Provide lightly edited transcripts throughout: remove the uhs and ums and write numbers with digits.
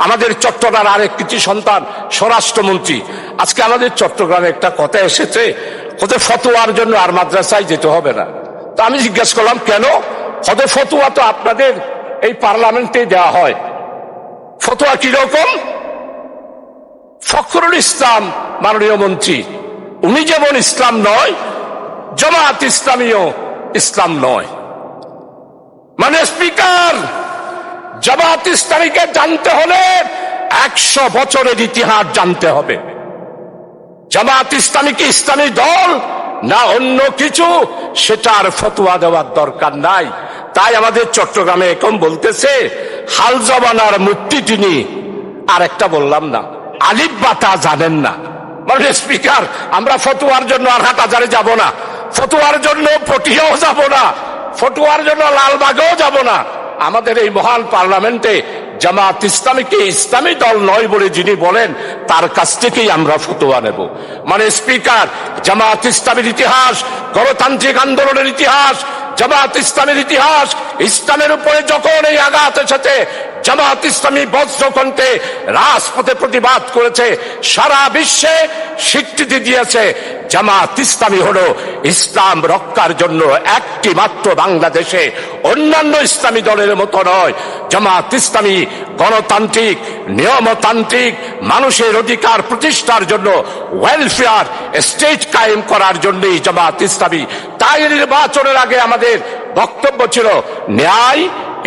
আমাদের চট্টগ্রামের আরেক কৃতি সন্তান স্বরাষ্ট্রমন্ত্রী, আজকে আমাদের চট্টগ্রামে একটা কথা এসেছে, ওদের ফতোয়ার জন্য আর মাদ্রাসায় যেতে হবে না। তো আমি জিজ্ঞেস করলাম কেন? ওদের ফতোয়া তো আপনাদের এই পার্লামেন্টে দেওয়া হয়। ফতোয়া কিরকম? ফখরুল ইসলাম মাননীয় মন্ত্রী, উনি যেমন ইসলাম নয়, জামাত ইসলামীও ইসলাম নয়। মানে স্পিকার, জামাত ইসলামীকে জানতে হলে 100 বছরের ইতিহাস জানতে হবে। জামাত ইসলামী কি ইসলামী দল না অন্য কিছু, সেটার ফতোয়া দেওয়ার দরকার নাই। তাই আমাদের চট্টগ্রামে এখন বলতেছে হাল জবানার মূর্তি তিনি, আর একটা বললাম না, আলিফ বাতা জানেন না। মানে স্পিকার, আমরা ফতোয়ার জন্য আর হাটহাজারে যাব না, ফতোয়ার জন্য পটিয়াও যাব না, ফতোয়ার জন্য লালবাগেও যাব না। আমাদের এই মহান পার্লামেন্টে জামাত ইসলামীকে ইসলামী দল নয় বলে যিনি বলেন, তার কাছ থেকেই আমরা ফতোয়া নেব। মানে স্পিকার, জামাত ইসলামীর ইতিহাস, গণতান্ত্রিক আন্দোলনের ইতিহাস, জামাত ইসলামের ইতিহাস, ইসলামের উপরে যখন এই আঘাত এসেছে, জামাত ইসলামী বজ্রকণ্ঠে রাজপথে প্রতিবাদ করেছে, সারা বিশ্বে স্বীকৃতি দিয়েছে জামাত ইসলামী হলো ইসলাম রক্ষার জন্য একটি মাত্র বাংলাদেশে, অন্যান্য ইসলামী দলের মতো নয়। জামাত ইসলামী গণতান্ত্রিক, নিয়মতান্ত্রিক, মানুষের অধিকার প্রতিষ্ঠার জন্য, ওয়েলফেয়ার স্টেট কায়েম করার জন্যই জামাত ইসলামী। তাই নির্বাচনের আগে আমাদের বক্তব্য ছিল ন্যায়,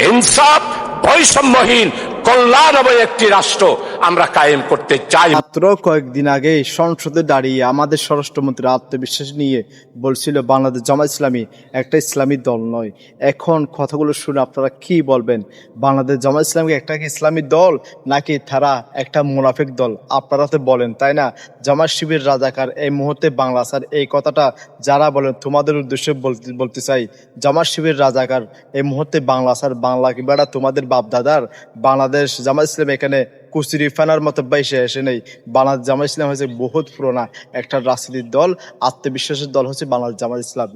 ইনসাফ, বৈষম্যহীন, কল্যাণময় একটি রাষ্ট্র আমরা কায়েম করতে চাই। মাত্র কয়েকদিন আগে সংসদে দাঁড়িয়ে আমাদের স্বরাষ্ট্রমন্ত্রী আত্মবিশ্বাস নিয়ে বলছিল বাংলাদেশ জামাত ইসলামী একটা ইসলামী দল নয়। এখন কথাগুলো শুনে আপনারা কি বলবেন? বাংলাদেশ জামাত ইসলামী একটা কি ইসলামী দল নাকি তারা একটা মুনাফিক দল? আপনারা তো বলেন, তাই না? জামাত শিবির রাজাকার এই মুহূর্তে বাংলা, স্যার এই কথাটা যারা বলেন তোমাদের উদ্দেশ্যে বলতে চাই, জামাত শিবির রাজাকার এই মুহূর্তে বাংলা, স্যার বাংলা কি বেড়া তোমাদের বাপদাদার? বাংলাদেশ জামাত ইসলাম এখানে কুচুরি ফানার মতো বাইসে এসে নেই। বাংলাদেশ জামাত ইসলাম হচ্ছে বহুত পুরোনা একটা রাজনীতির দল, আত্মবিশ্বাসের দল হচ্ছে বাংলাদেশ জামাত ইসলাম।